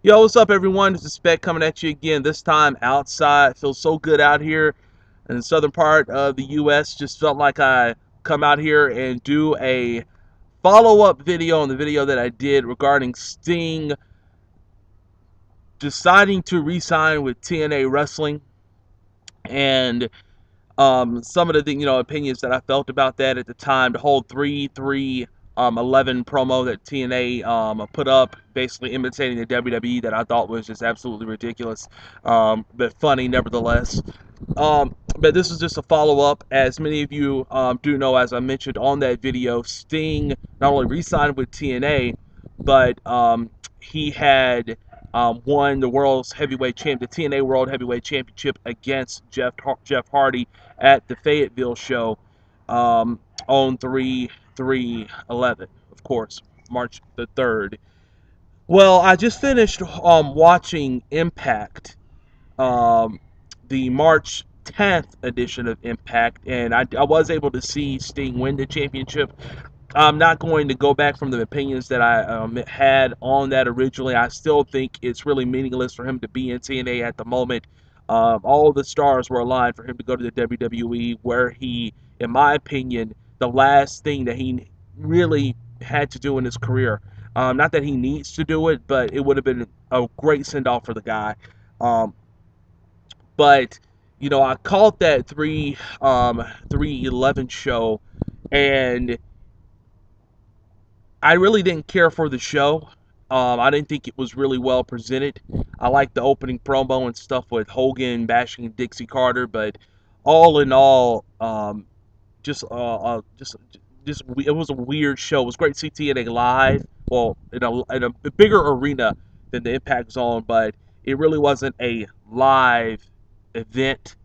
Yo, what's up, everyone? This is Spec coming at you again. This time outside. Feels so good out here in the southern part of the U.S. Just felt like I come out here and do a follow-up video on the video that I did regarding Sting deciding to re-sign with TNA Wrestling, and some of the opinions that I felt about that at the time. The whole 3-3-11 promo that TNA put up, basically imitating the WWE, that I thought was just absolutely ridiculous, but funny nevertheless. But this is just a follow-up. As many of you do know, as I mentioned on that video, Sting not only re-signed with TNA, but he had won the the TNA World Heavyweight Championship against Jeff Hardy at the Fayetteville show on 3/3/11, of course, March the 3rd. Well, I just finished watching Impact, um, the March 10th edition of Impact, and I was able to see Sting win the championship. I'm not going to go back from the opinions that I had on that originally. I still think it's really meaningless for him to be in TNA at the moment. All the stars were aligned for him to go to the WWE, where he, in my opinion, the last thing that he really had to do in his career. Not that he needs to do it, but it would have been a great send off for the guy. Um, but I called that 3/11 show, and I really didn't care for the show. I didn't think it was really well presented. I liked the opening promo and stuff with Hogan bashing Dixie Carter, but all in all, just it was a weird show. It was great to see TNA live, well, in a bigger arena than the Impact Zone, but it really wasn't a live event,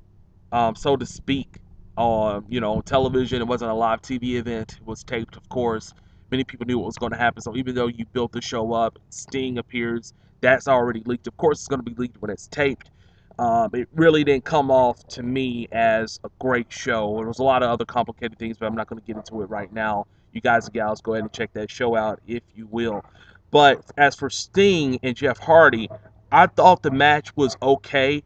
so to speak, on television. It wasn't a live TV event. It was taped, of course. Many people knew what was going to happen. So even though you built the show up, Sting appears. That's already leaked. Of course, it's going to be leaked when it's taped. It really didn't come off to me as a great show. There was a lot of other complicated things, but I'm not going to get into it right now. You guys and gals, go ahead and check that show out if you will. But as for Sting and Jeff Hardy, I thought the match was okay.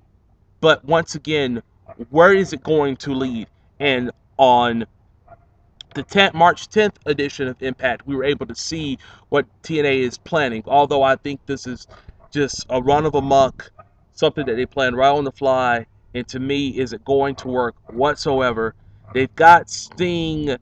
But once again, where is it going to lead? And on the March 10th edition of Impact, we were able to see what TNA is planning. Although I think this is just a run of amok, something that they plan right on the fly. And to me, is it going to work whatsoever? They've got Sting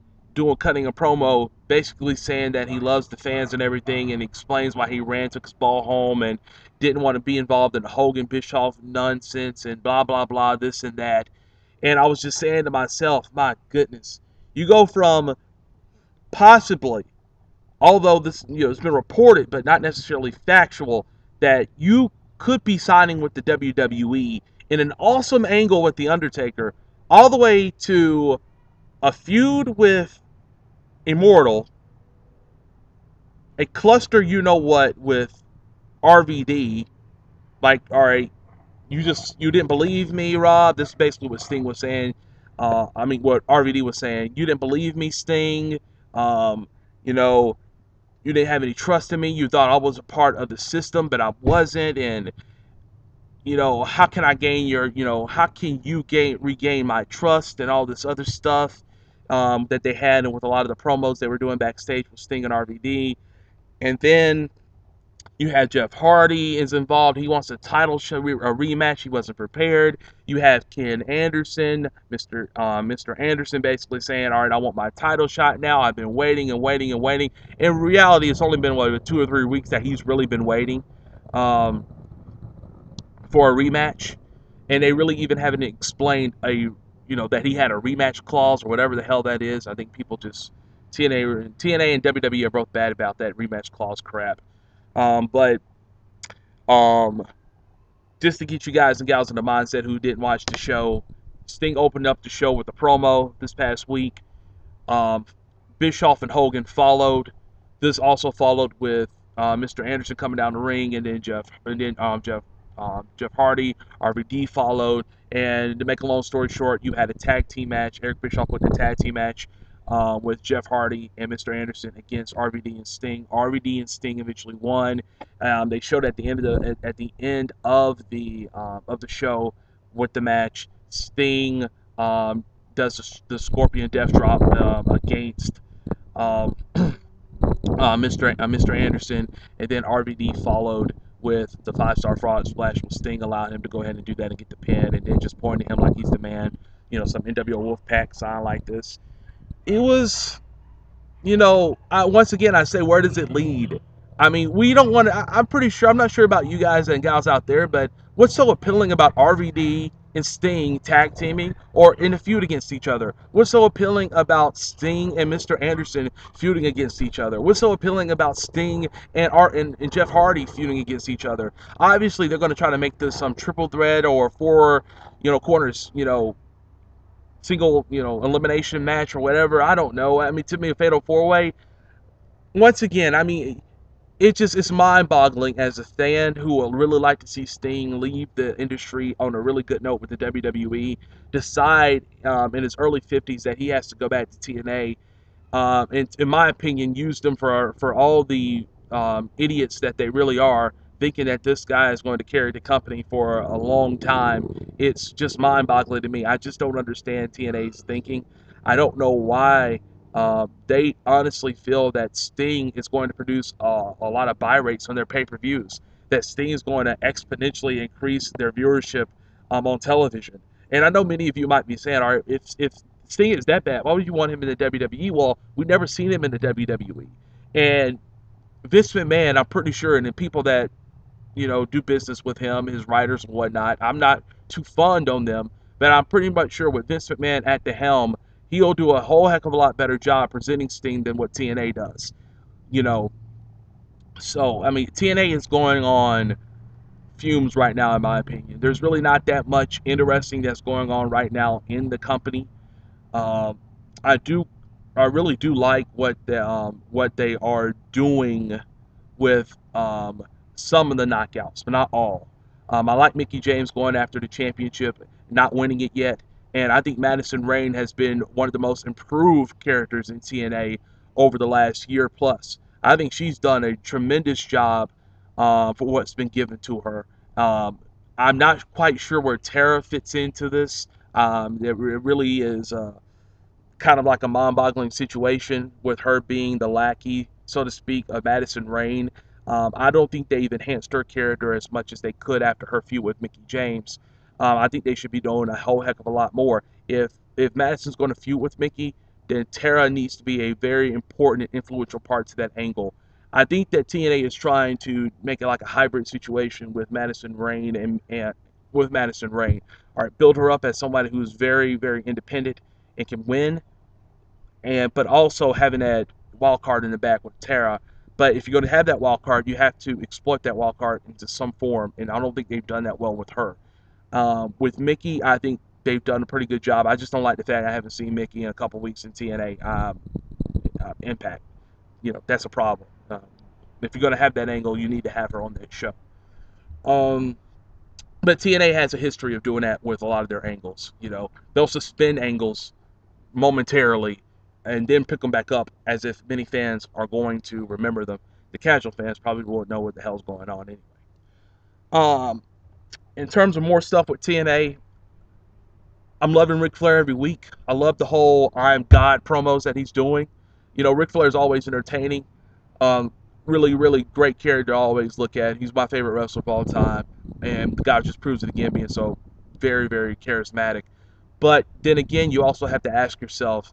cutting a promo, basically saying that he loves the fans and everything, and explains why he took his ball home, and didn't want to be involved in the Hogan Bischoff nonsense and blah blah blah, this and that. And I was just saying to myself, my goodness, you go from possibly, although this it's been reported but not necessarily factual, that you could be signing with the WWE in an awesome angle with the Undertaker, all the way to a feud with Immortal, a cluster what with RVD. Like, all right, you didn't believe me, Rob. This is basically what Sting was saying. I mean, what RVD was saying. You didn't believe me, Sting. Um, you know, you didn't have any trust in me. You thought I was a part of the system, but I wasn't. And how can I gain how can you regain my trust and all this other stuff that they had, and with a lot of the promos they were doing backstage with Sting and RVD. And then you had Jeff Hardy is involved. He wants a title show, a rematch. He wasn't prepared. You have Ken Anderson, Mr. Anderson, basically saying, "All right, I want my title shot now. I've been waiting and waiting and waiting." In reality, it's only been 2 or 3 weeks that he's really been waiting um, for a rematch, and they really even haven't explained that he had a rematch clause or whatever the hell that is. I think people just TNA and WWE are both bad about that rematch clause crap. But um, just to get you guys and gals in the mindset who didn't watch the show, Sting opened up the show with a promo this past week. Um, Bischoff and Hogan followed. This also followed with Mr. Anderson coming down the ring, and then Jeff Hardy, RVD followed. And to make a long story short, you had a tag team match. Eric Bischoff with the tag team match with Jeff Hardy and Mr. Anderson against RVD and Sting. RVD and Sting eventually won. They showed at the end of the show with the match, Sting does the Scorpion Death Drop against um, Mr. Anderson, and then RVD followed with the 5-star frog splash with Sting, allowing him to go ahead and do that and get the pin, and then just pointing to him like he's the man. Some NWO Wolfpack sign like this. It was, once again, I say, where does it lead? I mean, we don't want to. I'm pretty sure. I'm not sure about you guys and gals out there, but what's so appealing about RVD and Sting tag teaming or in a feud against each other? What's so appealing about Sting and Mr. Anderson feuding against each other? What's so appealing about Sting and Jeff Hardy feuding against each other? Obviously, they're going to try to make this some triple threat or four, corners, single, elimination match or whatever. I don't know. I mean, to me, a fatal four-way. Once again, I mean, it's mind-boggling as a fan who would really like to see Sting leave the industry on a really good note with the WWE, decide in his early 50s that he has to go back to TNA, and in my opinion, used them for all the idiots that they really are, thinking that this guy is going to carry the company for a long time. It's just mind-boggling to me. I just don't understand TNA's thinking. I don't know why they honestly feel that Sting is going to produce a lot of buy rates on their pay-per-views, that Sting is going to exponentially increase their viewership on television. And I know many of you might be saying, all right, if Sting is that bad, why would you want him in the WWE? Well, we've never seen him in the WWE. And Vince McMahon, I'm pretty sure, and the people that, do business with him, his writers and whatnot, I'm not too fond on them, but I'm pretty much sure with Vince McMahon at the helm, he'll do a whole heck of a lot better job presenting Sting than what TNA does. You know, so, I mean, TNA is going on fumes right now, in my opinion. There's really not that much interesting that's going on right now in the company. Um, I do, I really do like what they are doing with some of the knockouts, but not all. I like Mickey James going after the championship, not winning it yet, and I think Madison Rayne has been one of the most improved characters in TNA over the last year plus. I think she's done a tremendous job for what's been given to her. Um, I'm not quite sure where Tara fits into this. It really is. Kind of like a mind-boggling situation with her being the lackey, so to speak, of Madison Rayne. I don't think they've enhanced her character as much as they could after her feud with Mickey James. I think they should be doing a whole heck of a lot more. If Madison's going to feud with Mickey, then Tara needs to be a very important and influential part to that angle. I think that TNA is trying to make it like a hybrid situation with Madison Rayne and with Madison Rayne. All right, build her up as somebody who's very, very independent and can win, but also having that wild card in the back with Tara. But if you're going to have that wild card, you have to exploit that wild card into some form, and I don't think they've done that well with her. With Mickey, I think they've done a pretty good job. I just don't like the fact I haven't seen Mickey in a couple weeks in TNA Impact. That's a problem. If you're going to have that angle, you need to have her on that show. But TNA has a history of doing that with a lot of their angles. They'll suspend angles momentarily and then pick them back up as if many fans are going to remember them. The casual fans probably won't know what the hell's going on anyway. In terms of more stuff with TNA, I'm loving Ric Flair every week. I love the whole I'm God promos that he's doing. Ric Flair is always entertaining. Really, really great character to always look at. He's my favorite wrestler of all time. And the guy just proves it again, being so very, very charismatic. But then again, you also have to ask yourself,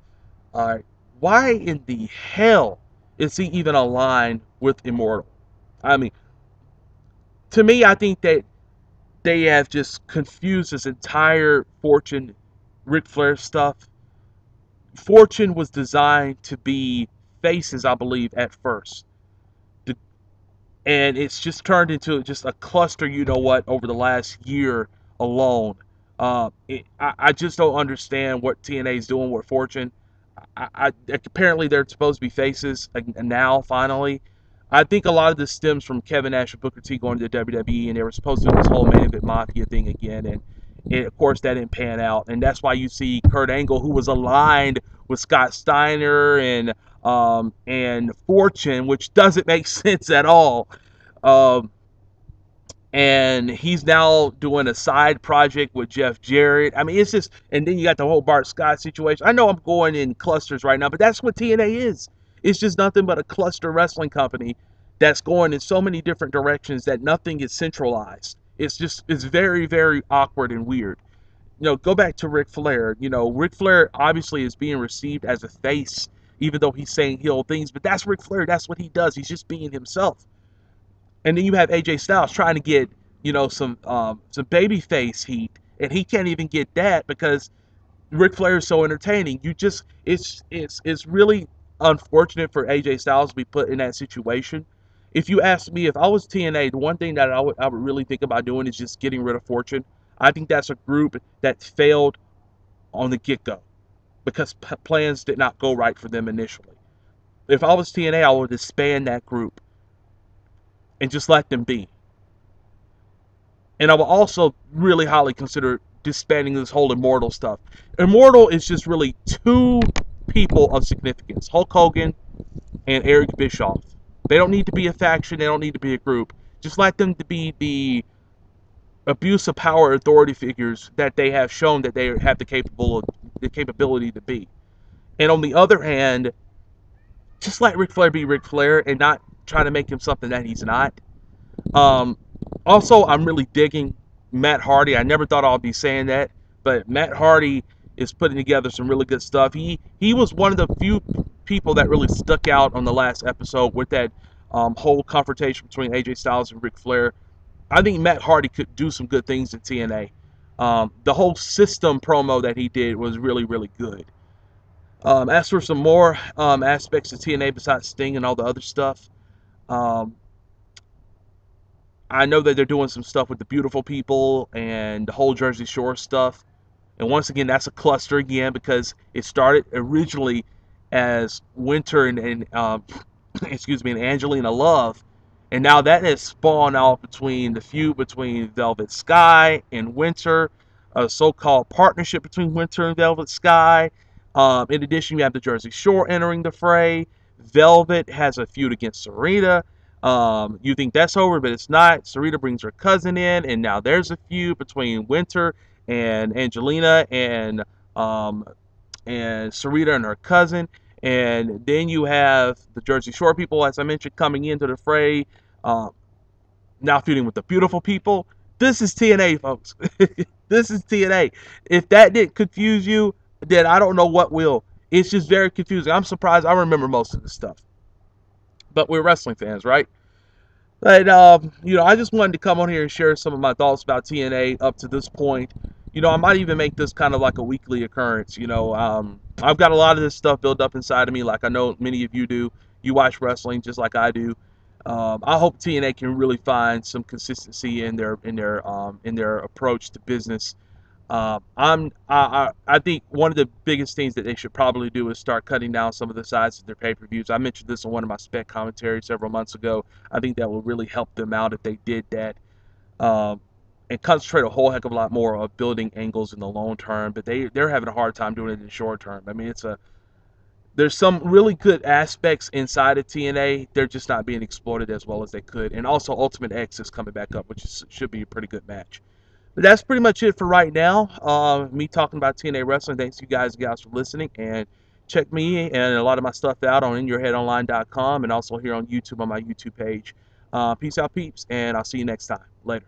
why in the hell is he even aligned with Immortal? I mean, to me, I think that they have just confused this entire Fortune Ric Flair stuff. Fortune was designed to be faces, I believe, at first. And it's just turned into just a cluster, over the last year alone. I just don't understand what TNA is doing with Fortune. Apparently they're supposed to be faces now, finally. I think a lot of this stems from Kevin Nash and Booker T going to the WWE, and they were supposed to do this whole main event mafia thing again, and And of course, that didn't pan out, and that's why you see Kurt Angle, who was aligned with Scott Steiner and Fortune, which doesn't make sense at all. Um, and he's now doing a side project with Jeff Jarrett. I mean, it's just, and then you got the whole Bart Scott situation. I know I'm going in clusters right now, but that's what TNA is. It's just nothing but a cluster wrestling company that's going in so many different directions that nothing is centralized. It's very, very awkward and weird. Go back to Ric Flair. Ric Flair obviously is being received as a face, even though he's saying heel things, but that's Ric Flair. That's what he does. He's just being himself. And then you have AJ Styles trying to get some babyface heat, and he can't even get that because Ric Flair is so entertaining. It's really unfortunate for AJ Styles to be put in that situation. If you ask me, if I was TNA, the one thing that I would really think about doing is just getting rid of Fortune. I think that's a group that failed on the get-go because plans did not go right for them initially. If I was TNA, I would disband that group and just let them be. And I will also really highly consider disbanding this whole Immortal stuff. Immortal is just really two people of significance, Hulk Hogan and Eric Bischoff. They don't need to be a faction. They don't need to be a group. Just let them to be the abuse of power authority figures that they have shown that they have the capability to be. And on the other hand, just let Ric Flair be Ric Flair and not try to make him something that he's not. Um, Also, I'm really digging Matt Hardy. I never thought I'd be saying that, but Matt Hardy is putting together some really good stuff. He was one of the few people that really stuck out on the last episode with that whole confrontation between AJ Styles and Ric Flair. I think Matt Hardy could do some good things in TNA. The whole system promo that he did was really, really good. As for some more aspects of TNA besides Sting and all the other stuff, um, I know that they're doing some stuff with the beautiful people and the whole Jersey Shore stuff. And once again, that's a cluster again because it started originally as Winter and excuse me, and Angelina Love, and now that has spawned off between the feud between Velvet Sky and Winter, a so-called partnership between Winter and Velvet Sky. In addition, you have the Jersey Shore entering the fray. Velvet has a feud against Sarita. You think that's over, but it's not. Sarita brings her cousin in, and now there's a feud between Winter and Angelina um, and Sarita and her cousin. And then you have the Jersey Shore people, as I mentioned, coming into the fray, um, now feuding with the beautiful people. This is TNA, folks. This is TNA. If that didn't confuse you, then I don't know what will. It's just very confusing. I'm surprised I remember most of this stuff. But we're wrestling fans, right? But, I just wanted to come on here and share some of my thoughts about TNA up to this point. I might even make this kind of like a weekly occurrence. I've got a lot of this stuff built up inside of me, like I know many of you do. You watch wrestling just like I do. I hope TNA can really find some consistency in their approach to business. I think one of the biggest things that they should probably do is start cutting down some of the size of their pay-per-views. I mentioned this in one of my spec commentaries several months ago. I think that would really help them out if they did that, um, and concentrate a whole heck of a lot more of building angles in the long term. But they're having a hard time doing it in the short term. I mean, there's some really good aspects inside of TNA. They're just not being exploited as well as they could. And also, Ultimate X is coming back up, which should be a pretty good match. But that's pretty much it for right now. Me talking about TNA Wrestling. Thanks you guys for listening. And check me and a lot of my stuff out on inyourheadonline.com and also here on YouTube on my YouTube page. Peace out, peeps, and I'll see you next time. Later.